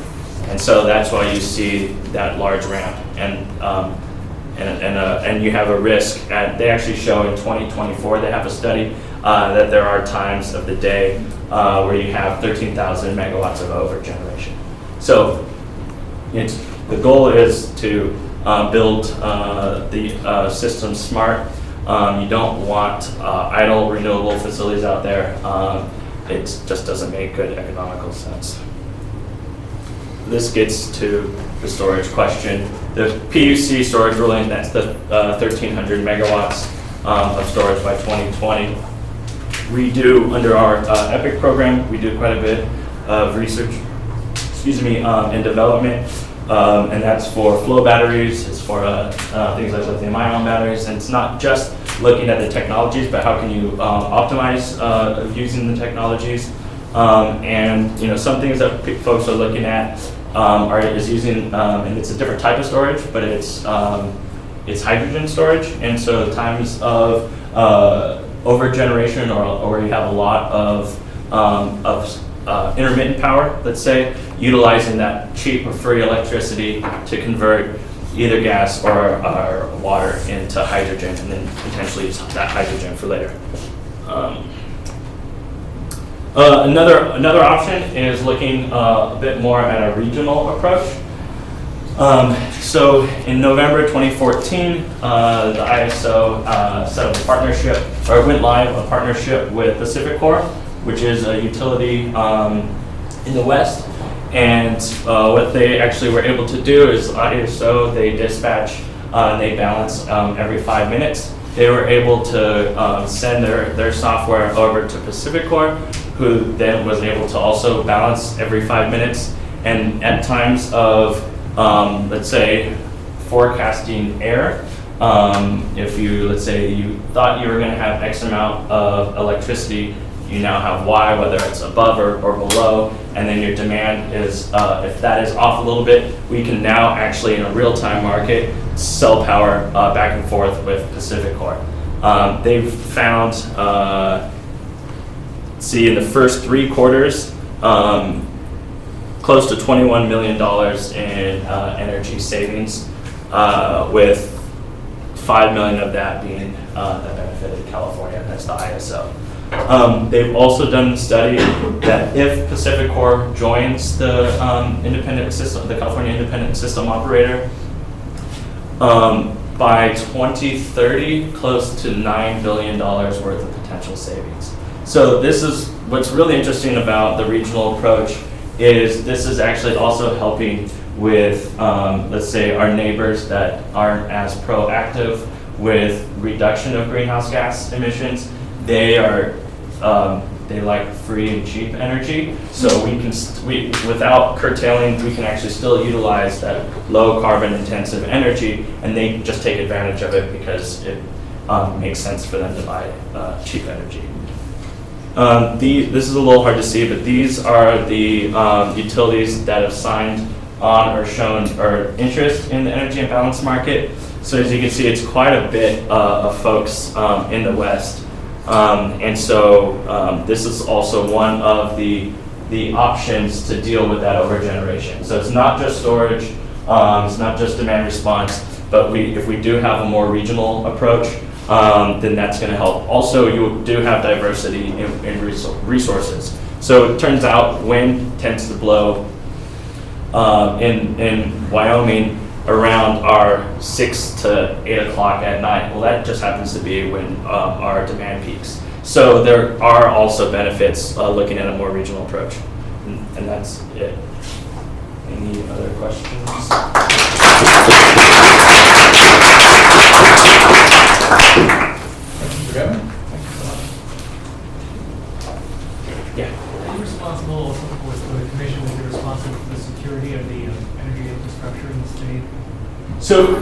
And so that's why you see that large ramp. And you have a risk. They actually show in 2024, they have a study that there are times of the day where you have 13,000 megawatts of over generation. So the goal is to build the system smart. You don't want idle renewable facilities out there. It just doesn't make good economical sense. This gets to the storage question. The PUC storage ruling, that's the 1,300 megawatts. of storage by 2020. We do, under our EPIC program, we do quite a bit of research, and development, and that's for flow batteries, it's for things like lithium-ion batteries, and it's not just looking at the technologies, but how can you optimize using the technologies. And some things that folks are looking at is using, and it's a different type of storage, but it's hydrogen storage, and so times of over-generation or where you have a lot of intermittent power, let's say, utilizing that cheap or free electricity to convert either gas or water into hydrogen, and then potentially use that hydrogen for later. Another option is looking a bit more at a regional approach. So in November 2014, the ISO set up a partnership, or went live a partnership with PacifiCorp, which is a utility in the West. And what they actually were able to do is ISO, they dispatch and they balance every 5 minutes. They were able to send their software over to PacifiCorp, who then was able to also balance every 5 minutes. And at times of, let's say, forecasting error, if you, let's say, you thought you were going to have X amount of electricity, you now have Y, whether it's above or below, and then your demand is, if that is off a little bit, we can now actually, in a real-time market, sell power back and forth with PacifiCorp. They've found, in the first 3 quarters, close to $21 million in energy savings, with $5 million of that being that benefited California. That's the ISO. They've also done a study that if PacifiCorp joins the independent system, the California Independent System Operator, by 2030, close to $9 billion worth of potential savings. So this is what's really interesting about the regional approach, is this is actually also helping with, let's say, our neighbors that aren't as proactive with reduction of greenhouse gas emissions. They are, they like free and cheap energy, so we can, without curtailing, we can actually still utilize that low carbon intensive energy, and they just take advantage of it because it makes sense for them to buy cheap energy. This is a little hard to see, but these are the utilities that have signed on or shown or interest in the energy imbalance market. So as you can see, it's quite a bit of folks in the West. And so this is also one of the options to deal with that overgeneration. So it's not just storage, it's not just demand response, but if we do have a more regional approach, then that's going to help. Also, you do have diversity in resources. So it turns out wind tends to blow in Wyoming around our 6 to 8 o'clock at night. Well, that just happens to be when our demand peaks. So there are also benefits looking at a more regional approach. And that's it. Any other questions? Mr. Goodman? Yeah. Are you responsible for the commission, is you responsible for the security of the energy infrastructure in the state? So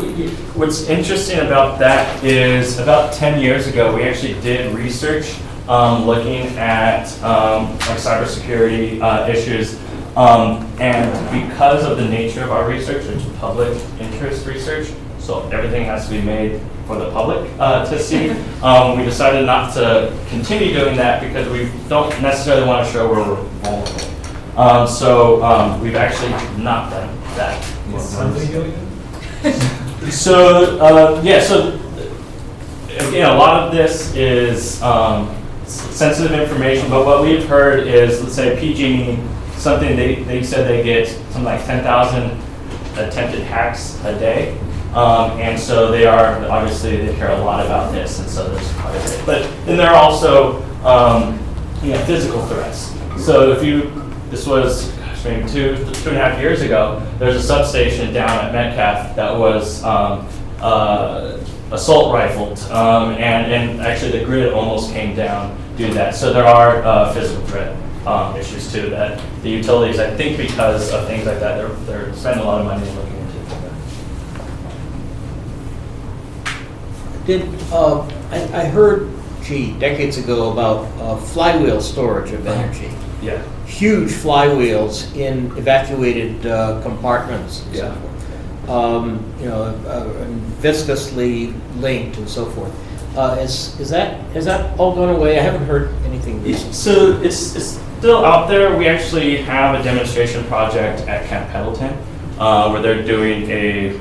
what's interesting about that is about 10 years ago, we actually did research looking at like cybersecurity issues. And because of the nature of our research, it's public interest research, so everything has to be made for the public to see. We decided not to continue doing that because we don't necessarily want to show we're vulnerable. So we've actually not done that. Is somebody doing it? So yeah, so again, a lot of this is sensitive information, but what we've heard is, let's say PG&E, something they said they get something like 10,000 attempted hacks a day. And so they care a lot about this, and so there's quite a bit. But then there are also physical threats. So this was maybe 2.5 years ago, there's a substation down at Metcalf that was assault rifled, and actually the grid almost came down due to that. So there are physical threat issues too that the utilities, I think because of things like that, they're spending a lot of money looking into. I heard, decades ago about flywheel storage of energy. Yeah. Huge flywheels in evacuated compartments and so Yeah. forth. And viscously linked and so forth. Has that all gone away? I haven't heard anything recently. So it's still out there. We actually have a demonstration project at Camp Pendleton where they're doing a,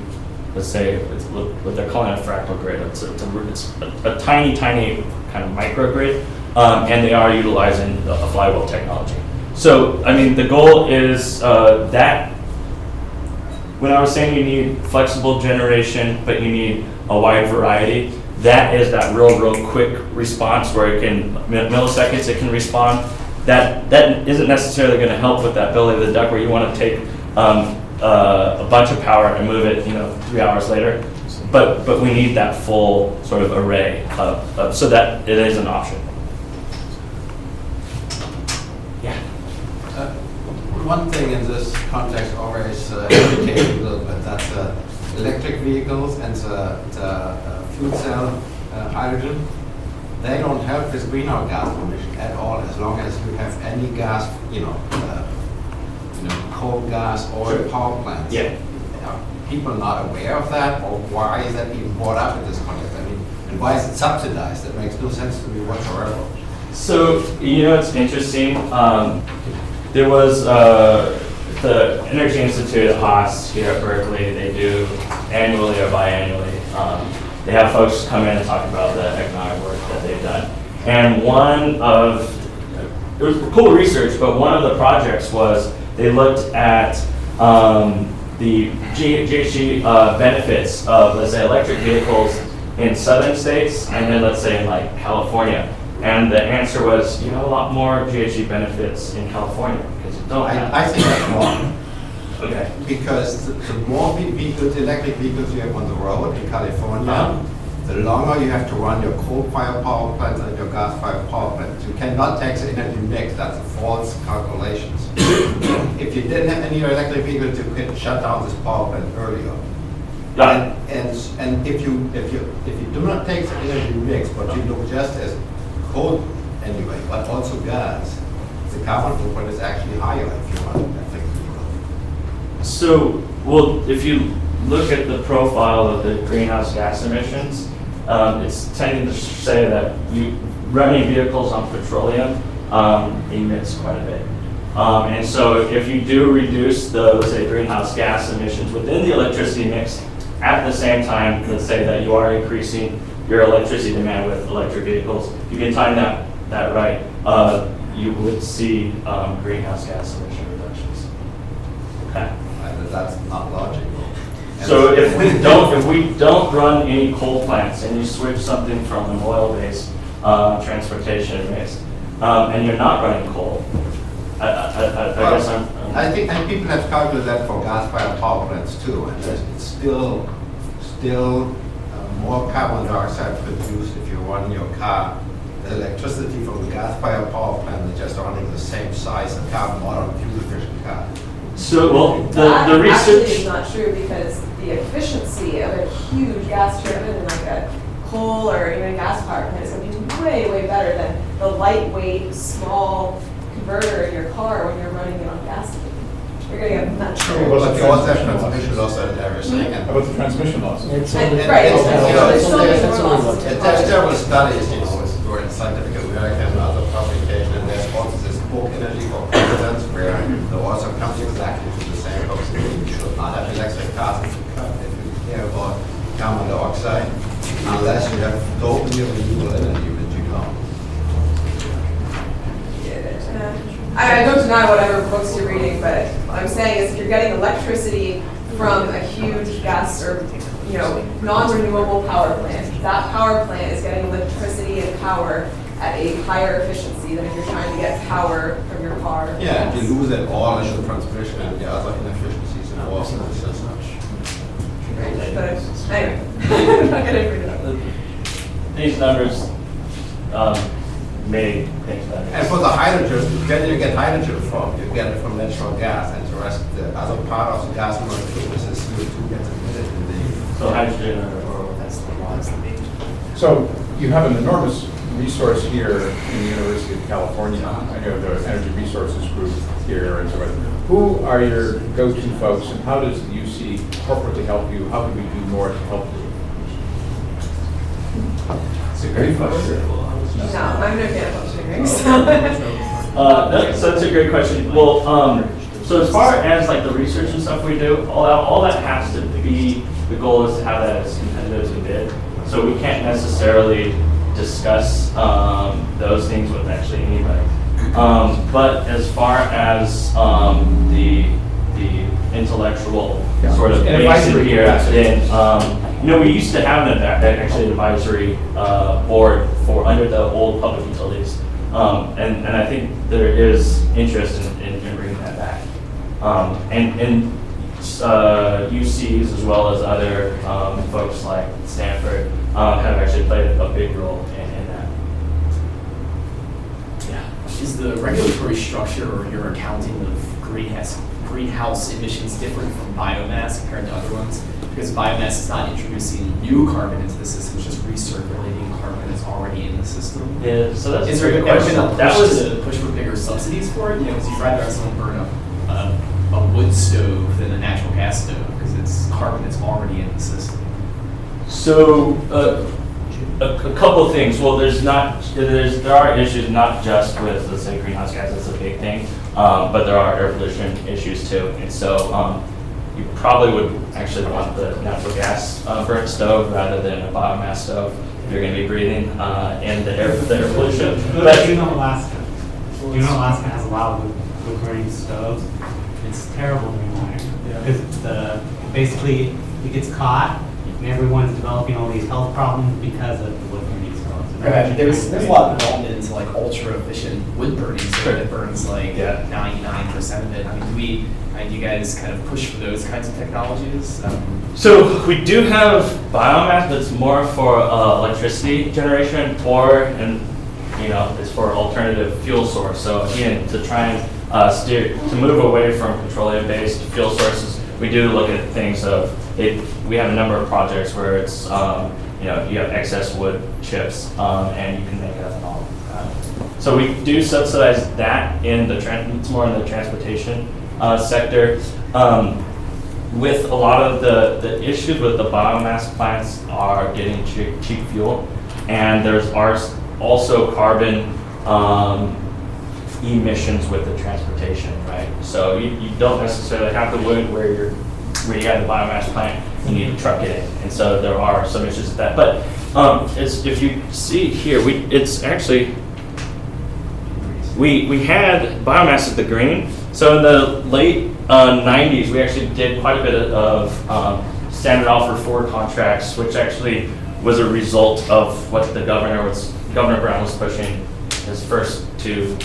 let's say, it's what they're calling a fractal grid. It's a tiny kind of microgrid, and they are utilizing a flywheel technology. So, I mean, the goal is that when I was saying you need flexible generation, but you need a wide variety, that is that real quick response where it can, milliseconds it can respond. That isn't necessarily going to help with that belly of the duck where you want to take a bunch of power and move it, 3 hours later. But we need that full sort of array so that it is an option. Yeah. One thing in this context always indicates a little bit that electric vehicles and the fuel cell hydrogen, they don't help with greenhouse gas emission at all as long as you have any gas, coal, gas, oil power plants. Yeah. Are people not aware of that, or why is that even brought up in this context? I mean, and why is it subsidized? That makes no sense to me whatsoever. So, it's interesting. There was the Energy Institute at Haas here at Berkeley. They do annually or biannually. They have folks come in and talk about the economic work that they've done. And it was cool research, but one of the projects was they looked at the GHG benefits of, let's say, electric vehicles in southern states and then, let's say, in like California. And the answer was, you have a lot more GHG benefits in California because you don't have. I think that's wrong. Okay. Because the more vehicles, electric vehicles you have on the road in California, the longer you have to run your coal-fired power plants and your gas-fired power plants. You cannot take the energy mix. That's a false calculations. If you didn't have any electric vehicles, you could shut down this power plant earlier. Yeah. And if you do not take the energy mix, but you look just as coal anyway, but also gas, the carbon footprint is actually higher if you run electric vehicles. So, well, if you look at the profile of the greenhouse gas emissions, it's tending to say that running vehicles on petroleum emits quite a bit. And so if you do reduce the, let's say, greenhouse gas emissions within the electricity mix, at the same time, let's say that you are increasing your electricity demand with electric vehicles, if you can time that right, you would see greenhouse gas emission reductions. Okay. That's not logical. So if we don't run any coal plants and you switch something from an oil-based transportation mix, and you're not running coal, I guess I think people have calculated that for gas-fired power plants too, and it's still more carbon dioxide produced if you run your car. The electricity from the gas-fired power plant is just running the same size of car, modern fuel-efficient car. So, well, That the actually research. is not true because the efficiency of a huge gas turbine in like a coal or even a gas power plant is going to be way, way better than the lightweight, small converter in your car when you're running it on gas. You're going to get much better. Well, but you also have transmission loss and everything. How about the transmission losses? Right, There's several studies, where in Scientific American and other publications, and there's also this book, Energy for Presidents, where the author comes exactly to the same conclusion. You should not have electric cars if you care about carbon dioxide, unless you have totally renewable energy, which you don't. I don't deny whatever books you're reading, but what I'm saying is if you're getting electricity from a huge gas or non-renewable power plant, that power plant is getting electricity and power at a higher efficiency than if you're trying to get power from your car. Yeah, and you lose it all in the transmission and the other inefficiencies and all of this. Right, but anyway, I'm not going to bring it up. these numbers made things better. And for the hydrogen, where do you get hydrogen from? You get it from natural gas, and the rest, the other part of the gas molecule is CO2 gets emitted in the. So hydrogen or That's the ones that they. So you have an enormous resource here in the University of California. I know the Energy Resources Group here and so on. Who are your go-to folks, and how does the UC corporately help you? How can we do more to help you? It's a great question. No, I'm no fan of engineering, so. so that's a great question. Well, so as far as like the research and stuff we do, all that has to be, the goal is to have that as competitive as we bid. So we can't necessarily discuss those things with actually anybody. But as far as the intellectual sort of And base in advisory here, capacity. then we used to have an advisory board for under the old public utilities, and I think there is interest in bringing that back, and UCs as well as other folks like Stanford have actually played a big role in that. Yeah. Is the regulatory structure or your accounting of greenhouse emissions different from biomass compared to other ones? Because biomass is not introducing new carbon into the system, it's just recirculating carbon that's already in the system. Yeah, so that's Is a there great ever question. been a That push was to push for bigger subsidies for it? You know, because you'd rather have someone burn a wood stove than a natural gas stove because it's carbon that's already in the system. So a couple of things. Well, there are issues not just with, let's say, greenhouse gases. That's a big thing, but there are air pollution issues too. And so you probably would actually want the natural gas burnt stove rather than a biomass stove if you're going to be breathing in the air pollution. But you know Alaska has a lot of wood burning stoves. It's terrible anymore because basically it gets caught and everyone's developing all these health problems because of the wood burning stoves. Right. There's a lot of development into like ultra efficient wood burning, so it burns like 99% of it. I mean, do you guys kind of push for those kinds of technologies? So we do have biomass that's more for electricity generation, it's for alternative fuel source. So again, to try and to move away from petroleum-based fuel sources, we do look at things of it. We have a number of projects where it's you have excess wood chips and you can make ethanol. So we do subsidize that in it's more in the transportation sector. With a lot of the issues with the biomass plants are getting cheap fuel, and there's also carbon emissions with the transportation, right? So you don't necessarily have the wood where you have the biomass plant, you need to truck it in, and so there are some issues with that. But if you see here, it's actually we had biomass as the green. So in the late 90s, we actually did quite a bit of standard offer forward contracts, which actually was a result of what Governor Brown was pushing his first two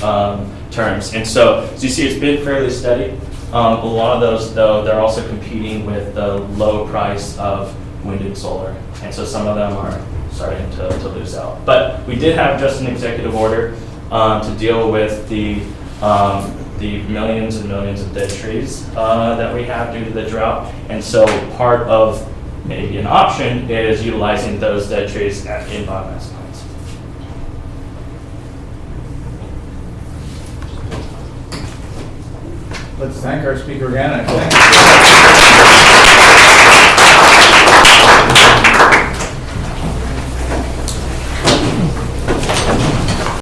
terms. And so as you see, it's been fairly steady. A lot of those, though, they're also competing with the low price of wind and solar. And so some of them are starting to lose out. But we did have just an executive order to deal with the millions and millions of dead trees that we have due to the drought. And so part of maybe an option is utilizing those dead trees in biomass plants. Let's thank our speaker again. And thank you.